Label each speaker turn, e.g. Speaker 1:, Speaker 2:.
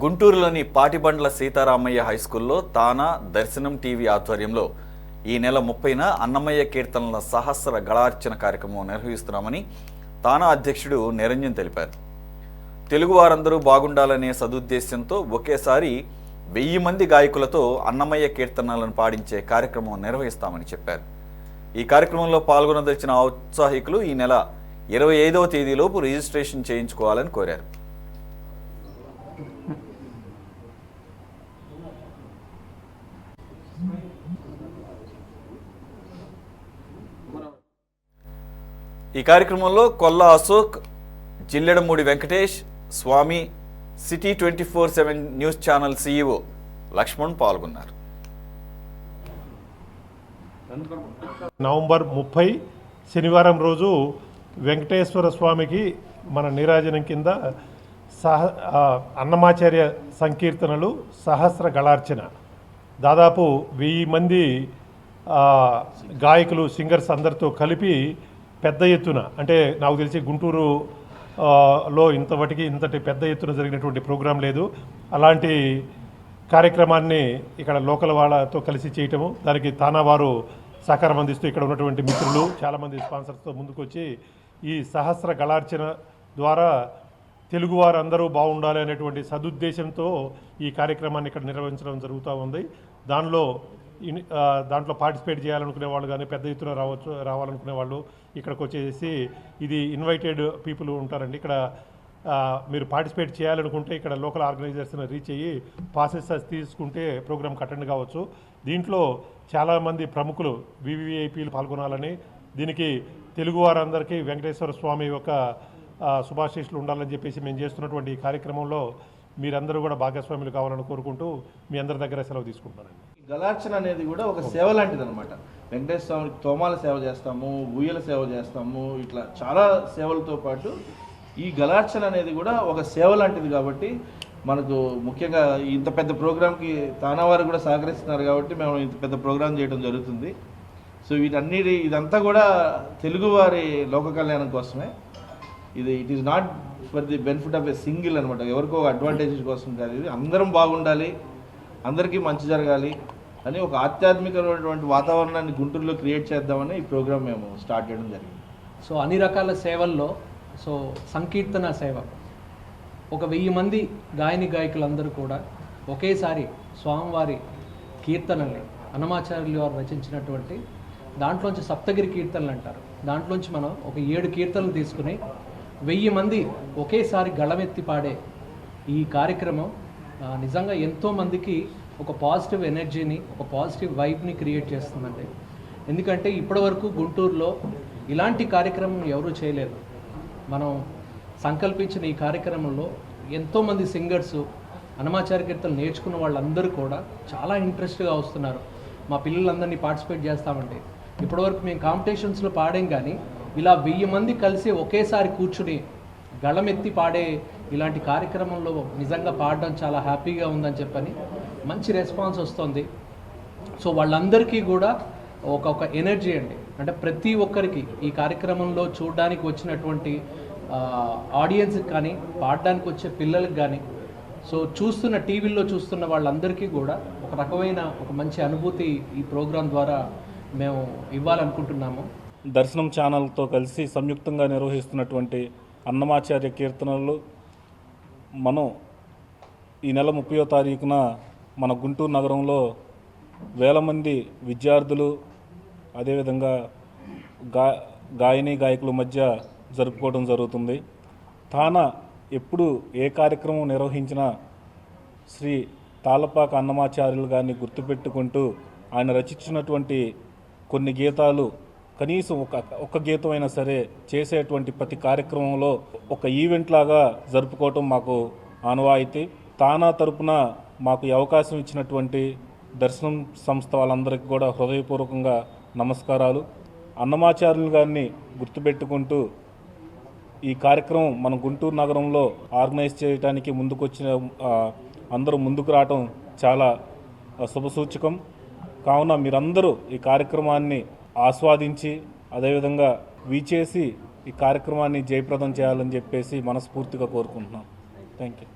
Speaker 1: గుంటూరులోని పాటిబండ్ల సీతారామయ్య హైస్కూల్లో తానా దర్శనం టీవీ ఆధ్వర్యంలో ఈ నెల 30న అన్నమయ్య కీర్తనల సహస్ర గళార్చన కార్యక్రమం నిర్వహిస్తున్నామని తానా అధ్యక్షుడు నిరంజన్ తెలిపారు. తెలుగు వారందరూ బాగుండాలనే సదుద్దేశంతో ఒకేసారి 1000 మంది గాయకులతో అన్నమయ్య కీర్తనలను పాడించే కార్యక్రమం నిర్వహిస్తామని చెప్పారు. ఈ కార్యక్రమంలో పాల్గొనదలిచిన ఔత్సాహికులు ఈ నెల 25వ తేదీలోపు రిజిస్ట్రేషన్ చేయించుకోవాలని కోరారు. ఈ కార్యక్రమంలో Kolla Ashok, Jilledamudi Venkatesh, Swami, city 24/7 news channel CEO Lakshman పాల్గొన్నారు.
Speaker 2: నవంబర్ 30 శనివారం రోజు వెంకటేశ్వర స్వామికి మన నీరాజనం కింద అన్నమాచార్య సంకీర్తనలు సహస్ర గళార్చన దాదాపు 1000 మంది గాయకులు సింగర్స్ అందరితో కలిపి పెద్ద ఎత్తున, అంటే నాకు తెలిసి గుంటూరు లో ఇంతటి పెద్ద ఎత్తున జరిగినటువంటి ప్రోగ్రాం లేదు. అలాంటి కార్యక్రమాన్ని ఇక్కడ లోకల్ వాళ్ళతో కలిసి చేయటము, దానికి తానా వారు సహకారం అందిస్తూ ఇక్కడ ఉన్నటువంటి మిత్రులు చాలామంది స్పాన్సర్స్తో ముందుకొచ్చి ఈ సహస్ర గళార్చన ద్వారా తెలుగువారు అందరూ బాగుండాలి అనేటువంటి సదుద్దేశంతో ఈ కార్యక్రమాన్ని ఇక్కడ నిర్వహించడం జరుగుతూ ఉంది. దాంట్లో పార్టిసిపేట్ చేయాలనుకునే వాళ్ళు కానీ పెద్ద ఎత్తున రావాలనుకునే వాళ్ళు ఇక్కడికి వచ్చేసి, ఇది ఇన్వైటెడ్ పీపుల్ ఉంటారండి. ఇక్కడ మీరు పార్టిసిపేట్ చేయాలనుకుంటే ఇక్కడ లోకల్ ఆర్గనైజర్స్ని రీచ్ అయ్యి పాసెస్ తీసుకుంటే ప్రోగ్రామ్కి అటెండ్ కావచ్చు. దీంట్లో చాలామంది ప్రముఖులు వివిఐపీలు పాల్గొనాలని, దీనికి తెలుగువారందరికీ వెంకటేశ్వర స్వామి యొక్క శుభాశీస్సులు ఉండాలని చెప్పేసి మేము చేస్తున్నటువంటి ఈ కార్యక్రమంలో మీరందరూ కూడా భాగస్వాములు కావాలని కోరుకుంటూ మీ అందరి దగ్గర సెలవు తీసుకుంటున్నానండి.
Speaker 3: గళార్చన అనేది కూడా ఒక సేవ లాంటిది అనమాట. వెంకటేశ్వర స్వామికి తోమాల సేవ చేస్తాము, ఊయల సేవ చేస్తాము, ఇట్లా చాలా సేవలతో పాటు ఈ గళార్చన అనేది కూడా ఒక సేవ లాంటిది. కాబట్టి మనకు ముఖ్యంగా ఇంత పెద్ద ప్రోగ్రాంకి తానా వారు కూడా సహకరిస్తున్నారు కాబట్టి మేము ఇంత పెద్ద ప్రోగ్రాం చేయడం జరుగుతుంది. సో ఇదంతా కూడా తెలుగువారి లోక కళ్యాణం కోసమే. It is not for the benefit of a single అనమాట, ఎవరికో అడ్వాంటేజ్ కోసం కాదు. ఇది అందరం బాగుండాలి, అందరికీ మంచి జరగాలి అని ఒక ఆధ్యాత్మికమైనటువంటి వాతావరణాన్ని గుంటూరులో క్రియేట్ చేద్దామని ఈ ప్రోగ్రామ్ మేము స్టార్ట్ చేయడం జరిగింది.
Speaker 4: సో అన్ని రకాల సేవల్లో సంకీర్తన సేవ, ఒక 1000 మంది గాయకులందరూ కూడా ఒకేసారి స్వామివారి కీర్తనల్ని అన్నమాచార్యులు వారు రచించినటువంటి దాంట్లోంచి సప్తగిరి కీర్తనలు అంటారు, దాంట్లోంచి మనం ఒక 7 కీర్తనలు తీసుకుని 1000 మంది ఒకేసారి గళమెత్తి పాడే ఈ కార్యక్రమం నిజంగా ఎంతోమందికి ఒక పాజిటివ్ ఎనర్జీని, ఒక పాజిటివ్ వైబ్ని క్రియేట్ చేస్తుందండి. ఎందుకంటే ఇప్పటివరకు గుంటూరులో ఇలాంటి కార్యక్రమం ఎవరూ చేయలేదు. మనం సంకల్పించిన ఈ కార్యక్రమంలో ఎంతోమంది సింగర్సు అన్నమాచార్య కీర్తనలు నేర్చుకున్న వాళ్ళందరూ కూడా చాలా ఇంట్రెస్ట్గా వస్తున్నారు. మా పిల్లలందరినీ పార్టిసిపేట్ చేస్తామండి. ఇప్పటివరకు మేము కాంపిటీషన్స్లో పాడాం, కానీ ఇలా 1000 మంది కలిసి ఒకేసారి కూర్చుని గళమెత్తి పాడే ఇలాంటి కార్యక్రమంలో నిజంగా పాడడం చాలా హ్యాపీగా ఉందని చెప్పని మంచి రెస్పాన్స్ వస్తుంది. సో వాళ్ళందరికీ కూడా ఒక ఎనర్జీ అండి. అంటే ప్రతి ఒక్కరికి ఈ కార్యక్రమంలో చూడడానికి వచ్చినటువంటి ఆడియన్స్కి కానీ, పాడడానికి వచ్చే పిల్లలకి కానీ, సో టీవీల్లో చూస్తున్న వాళ్ళందరికీ కూడా ఒక రకమైన ఒక మంచి అనుభూతి ఈ ప్రోగ్రాం ద్వారా మేము ఇవ్వాలనుకుంటున్నాము.
Speaker 5: దర్శనం ఛానల్తో కలిసి సంయుక్తంగా నిర్వహిస్తున్నటువంటి అన్నమాచార్య కీర్తనలు మనం ఈ నెల 30వ తారీఖున మన గుంటూరు నగరంలో 1000 మంది విద్యార్థులు, అదేవిధంగా గాయకుల మధ్య జరుపుకోవడం జరుగుతుంది. తానా ఎప్పుడు ఏ కార్యక్రమం నిర్వహించినా శ్రీ తాళపాక అన్నమాచార్యులు గారిని గుర్తుపెట్టుకుంటూ ఆయన రచించినటువంటి కొన్ని గీతాలు, కనీసం ఒక గీతం అయినా సరే చేసేటువంటి ప్రతి కార్యక్రమంలో ఒక ఈవెంట్ లాగా జరుపుకోవటం మాకు ఆనవాయితీ. తానా తరపున మాకు ఈ అవకాశం ఇచ్చినటువంటి దర్శనం సంస్థ వాళ్ళందరికీ కూడా హృదయపూర్వకంగా నమస్కారాలు. అన్నమాచార్యులు గారిని గుర్తుపెట్టుకుంటూ ఈ కార్యక్రమం మన గుంటూరు నగరంలో ఆర్గనైజ్ చేయడానికి అందరూ ముందుకు రావటం చాలా శుభసూచకం. కావున మీరందరూ ఈ కార్యక్రమాన్ని ఆస్వాదించి అదేవిధంగా వీచేసి ఈ కార్యక్రమాన్ని జయప్రదం చేయాలని చెప్పేసి మనస్ఫూర్తిగా కోరుకుంటున్నాం. Thank you.